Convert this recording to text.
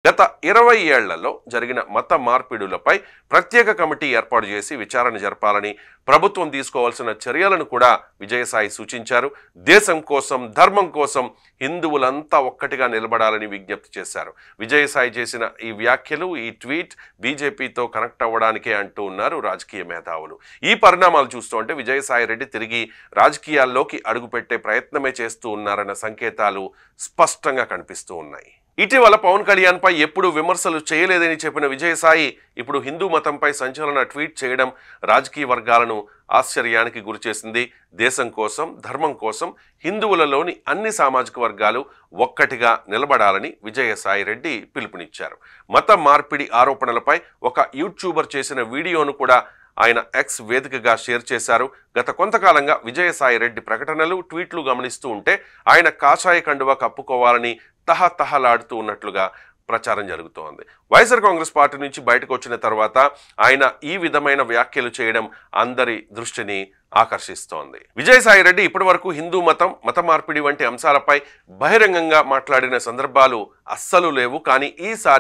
గత 20 ఏళ్లలో జరిగిన మత మార్పిడులపై ప్రత్యేక కమిటీ ఏర్పాటు చేసి విచారణ జరపాలని ప్రభుత్వం తీసుకోవాల్సిన చర్యలను కూడా విజయసాయి సూచించారు. దేశం కోసం, ధర్మం కోసం హిందువులంతా ఒక్కటిగా నిలబడాలని విజ్ఞప్తి చేశారు. విజయసాయి చేసిన ఈ వ్యాఖ్యలు, ఈ ట్వీట్ బీజేపీతో కనెక్ట్ అవ్వడానికే అంటూ ఉన్నారు రాజకీయ మేధావులు. ఈ పరిణామాలు చూస్తుంటే విజయసాయి రెడ్డి తిరిగి రాజకీయాల్లోకి అడుగుపెట్టే ప్రయత్నమే చేస్తూ ఉన్నారన్న సంకేతాలు స్పష్టంగా కనిపిస్తూ ఉన్నాయి. ఇటీవల పవన్ కళ్యాణ్ పై ఎప్పుడు విమర్శలు చేయలేదని చెప్పిన విజయసాయి ఇప్పుడు హిందూ మతంపై సంచలన ట్వీట్ చేయడం రాజకీయ వర్గాలను ఆశ్చర్యానికి గురిచేసింది. దేశం కోసం, ధర్మం కోసం హిందువులలోని అన్ని సామాజిక వర్గాలు ఒక్కటిగా నిలబడాలని విజయసాయి రెడ్డి పిలుపునిచ్చారు. మత మార్పిడి ఆరోపణలపై ఒక యూట్యూబర్ చేసిన వీడియోను కూడా ఆయన ఎక్స్ వేదికగా షేర్ చేశారు. గత కొంతకాలంగా విజయసాయి రెడ్డి ప్రకటనలు, ట్వీట్లు గమనిస్తూ ఉంటే ఆయన కాషాయ కండువా కప్పుకోవాలని తహతహలాడుతూ ఉన్నట్లుగా ప్రచారం జరుగుతోంది. వైఎస్ఆర్ కాంగ్రెస్ పార్టీ నుంచి బయటకు వచ్చిన తర్వాత ఆయన ఈ విధమైన వ్యాఖ్యలు చేయడం అందరి దృష్టిని ఆకర్షిస్తోంది. విజయసాయి రెడ్డి ఇప్పటి వరకు హిందూ మత మార్పిడి వంటి అంశాలపై బహిరంగంగా మాట్లాడిన సందర్భాలు అస్సలు లేవు. కానీ ఈసారి